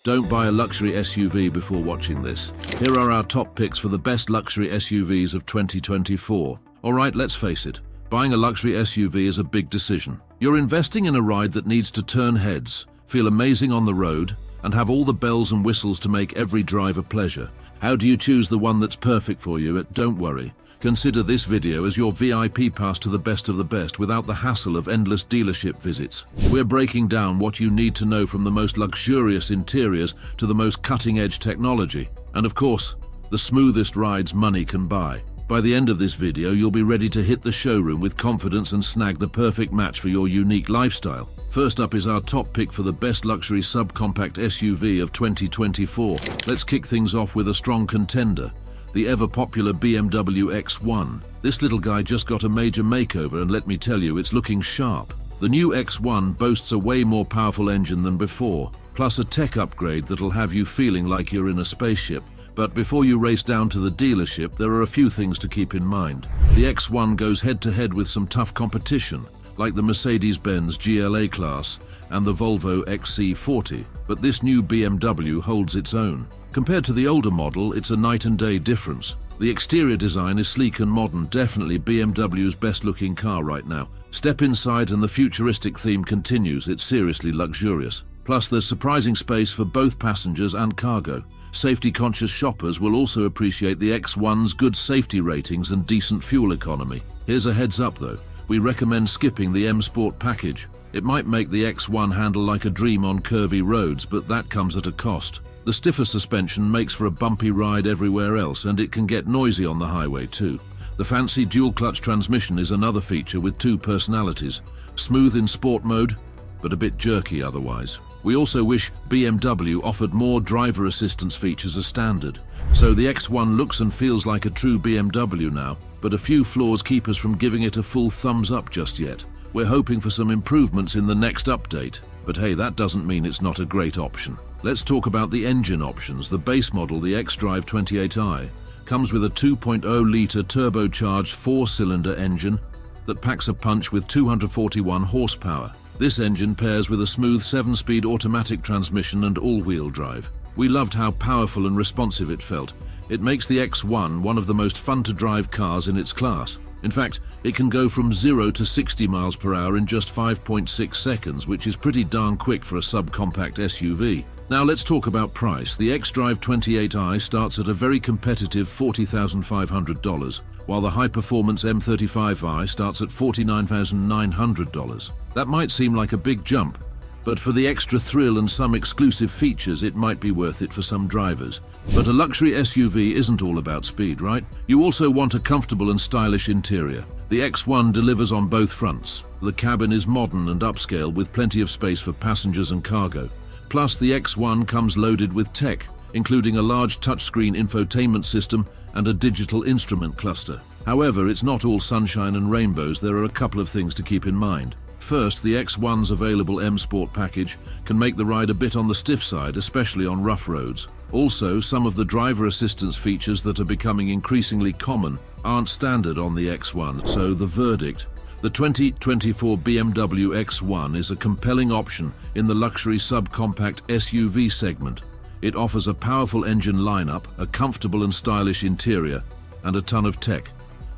Don't buy a luxury SUV before watching this. Here are our top picks for the best luxury SUVs of 2024. Alright, let's face it, buying a luxury SUV is a big decision. You're investing in a ride that needs to turn heads, feel amazing on the road, and have all the bells and whistles to make every drive a pleasure. How do you choose the one that's perfect for you? Don't worry. Consider this video as your VIP pass to the best of the best without the hassle of endless dealership visits. We're breaking down what you need to know from the most luxurious interiors to the most cutting-edge technology. And of course, the smoothest rides money can buy. By the end of this video, you'll be ready to hit the showroom with confidence and snag the perfect match for your unique lifestyle. First up is our top pick for the best luxury subcompact SUV of 2024. Let's kick things off with a strong contender, the ever-popular BMW X1. This little guy just got a major makeover, and let me tell you, it's looking sharp. The new X1 boasts a way more powerful engine than before, plus a tech upgrade that'll have you feeling like you're in a spaceship. But before you race down to the dealership, there are a few things to keep in mind. The X1 goes head-to-head with some tough competition, like the Mercedes-Benz GLA class and the Volvo XC40, but this new BMW holds its own. Compared to the older model, it's a night and day difference. The exterior design is sleek and modern, definitely BMW's best-looking car right now. Step inside and the futuristic theme continues, it's seriously luxurious. Plus, there's surprising space for both passengers and cargo. Safety-conscious shoppers will also appreciate the X1's good safety ratings and decent fuel economy. Here's a heads up though, we recommend skipping the M Sport package. It might make the X1 handle like a dream on curvy roads, but that comes at a cost. The stiffer suspension makes for a bumpy ride everywhere else, and it can get noisy on the highway too. The fancy dual-clutch transmission is another feature with two personalities, smooth in sport mode, but a bit jerky otherwise. We also wish BMW offered more driver assistance features as standard. So the X1 looks and feels like a true BMW now, but a few flaws keep us from giving it a full thumbs up just yet. We're hoping for some improvements in the next update, but hey, that doesn't mean it's not a great option. Let's talk about the engine options. The base model, the xDrive 28i, comes with a 2.0-litre turbocharged 4-cylinder engine that packs a punch with 241 horsepower. This engine pairs with a smooth 7-speed automatic transmission and all-wheel drive. We loved how powerful and responsive it felt. It makes the X1 one of the most fun-to-drive cars in its class. In fact, it can go from 0 to 60 miles per hour in just 5.6 seconds, which is pretty darn quick for a subcompact SUV. Now let's talk about price. The xDrive 28i starts at a very competitive $40,500, while the high-performance M35i starts at $49,900. That might seem like a big jump, but for the extra thrill and some exclusive features, it might be worth it for some drivers. But a luxury SUV isn't all about speed, right? You also want a comfortable and stylish interior. The X1 delivers on both fronts. The cabin is modern and upscale with plenty of space for passengers and cargo. Plus, the X1 comes loaded with tech, including a large touchscreen infotainment system and a digital instrument cluster. However, it's not all sunshine and rainbows. There are a couple of things to keep in mind. First, the X1's available M Sport package can make the ride a bit on the stiff side, especially on rough roads. Also, some of the driver assistance features that are becoming increasingly common aren't standard on the X1, so the verdict: the 2024 BMW X1 is a compelling option in the luxury subcompact SUV segment. It offers a powerful engine lineup, a comfortable and stylish interior, and a ton of tech.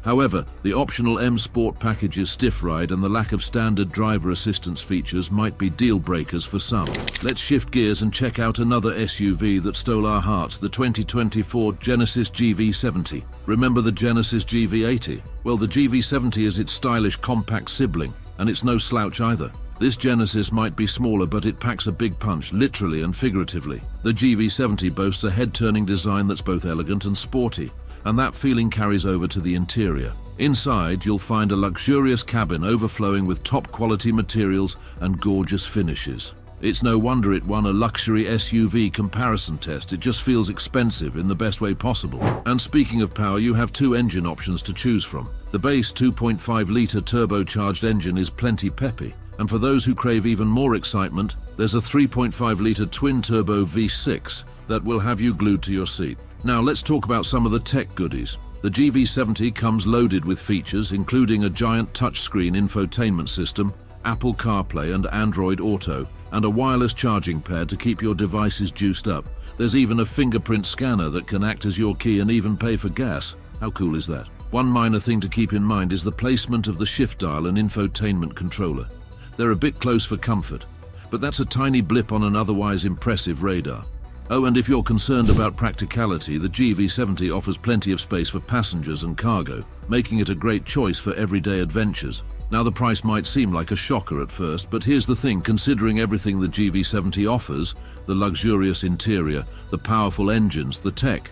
However, the optional M Sport package's stiff ride and the lack of standard driver assistance features might be deal breakers for some. Let's shift gears and check out another SUV that stole our hearts, the 2024 Genesis GV70. Remember the Genesis GV80? Well, the GV70 is its stylish compact sibling, and it's no slouch either. This Genesis might be smaller, but it packs a big punch, literally and figuratively. The GV70 boasts a head-turning design that's both elegant and sporty, and that feeling carries over to the interior. Inside, you'll find a luxurious cabin overflowing with top-quality materials and gorgeous finishes. It's no wonder it won a luxury SUV comparison test. It just feels expensive in the best way possible. And speaking of power, you have two engine options to choose from. The base 2.5-litre turbocharged engine is plenty peppy, and for those who crave even more excitement, there's a 3.5-litre twin-turbo V6 that will have you glued to your seat. Now let's talk about some of the tech goodies. The GV70 comes loaded with features including a giant touchscreen infotainment system, Apple CarPlay and Android Auto, and a wireless charging pad to keep your devices juiced up. There's even a fingerprint scanner that can act as your key and even pay for gas. How cool is that? One minor thing to keep in mind is the placement of the shift dial and infotainment controller. They're a bit close for comfort, but that's a tiny blip on an otherwise impressive radar. Oh, and if you're concerned about practicality, the GV70 offers plenty of space for passengers and cargo, making it a great choice for everyday adventures. Now, the price might seem like a shocker at first, but here's the thing, considering everything the GV70 offers, the luxurious interior, the powerful engines, the tech,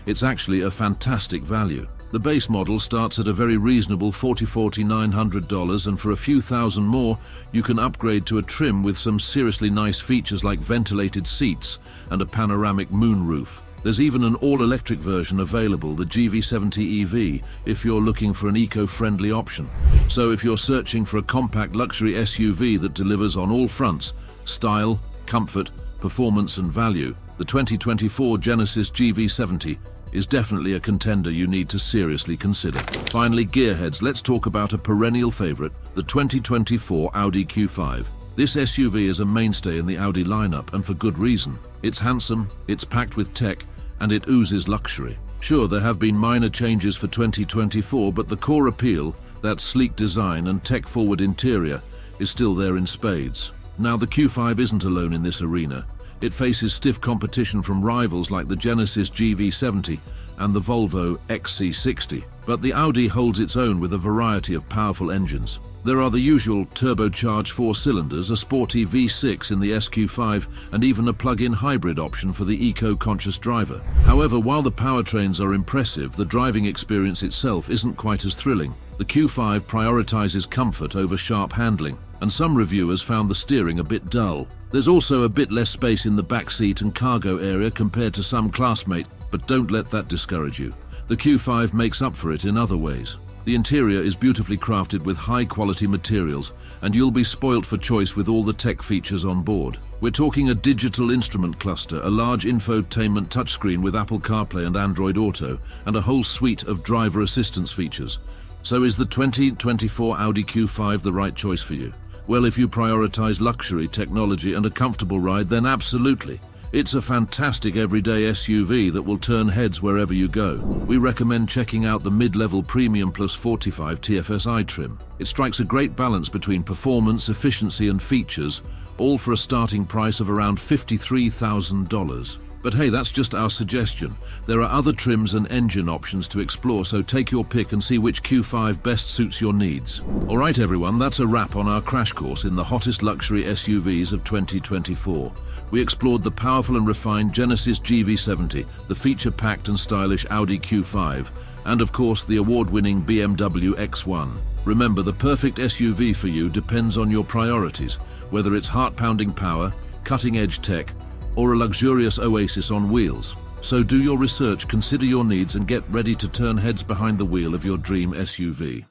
it's actually a fantastic value. The base model starts at a very reasonable $44,900, and for a few thousand more, you can upgrade to a trim with some seriously nice features like ventilated seats and a panoramic moonroof. There's even an all-electric version available, the GV70 EV, if you're looking for an eco-friendly option. So if you're searching for a compact luxury SUV that delivers on all fronts, style, comfort, performance and value, the 2024 Genesis GV70 is definitely a contender you need to seriously consider. Finally, gearheads, let's talk about a perennial favorite, the 2024 Audi Q5. This SUV is a mainstay in the Audi lineup, and for good reason. It's handsome, it's packed with tech, and it oozes luxury. Sure, there have been minor changes for 2024, but the core appeal, that sleek design and tech-forward interior, is still there in spades. Now, the Q5 isn't alone in this arena. It faces stiff competition from rivals like the Genesis GV70 and the Volvo XC60, but the Audi holds its own with a variety of powerful engines. There are the usual turbocharged 4 cylinders, a sporty V6 in the SQ5, and even a plug-in hybrid option for the eco-conscious driver. However, while the powertrains are impressive, the driving experience itself isn't quite as thrilling. The Q5 prioritizes comfort over sharp handling, and some reviewers found the steering a bit dull. There's also a bit less space in the back seat and cargo area compared to some classmates, but don't let that discourage you. The Q5 makes up for it in other ways. The interior is beautifully crafted with high-quality materials, and you'll be spoilt for choice with all the tech features on board. We're talking a digital instrument cluster, a large infotainment touchscreen with Apple CarPlay and Android Auto, and a whole suite of driver assistance features. So is the 2024 Audi Q5 the right choice for you? Well, if you prioritize luxury, technology, and a comfortable ride, then absolutely. It's a fantastic everyday SUV that will turn heads wherever you go. We recommend checking out the mid-level Premium Plus 45 TFSI trim. It strikes a great balance between performance, efficiency, and features, all for a starting price of around $53,000. But hey, that's just our suggestion. There are other trims and engine options to explore, so take your pick and see which Q5 best suits your needs. Alright everyone, that's a wrap on our crash course in the hottest luxury SUVs of 2024. We explored the powerful and refined Genesis GV70, the feature-packed and stylish Audi Q5, and of course the award-winning BMW X1. Remember, the perfect SUV for you depends on your priorities, whether it's heart-pounding power, cutting-edge tech, or a luxurious oasis on wheels. So do your research, consider your needs, and get ready to turn heads behind the wheel of your dream SUV.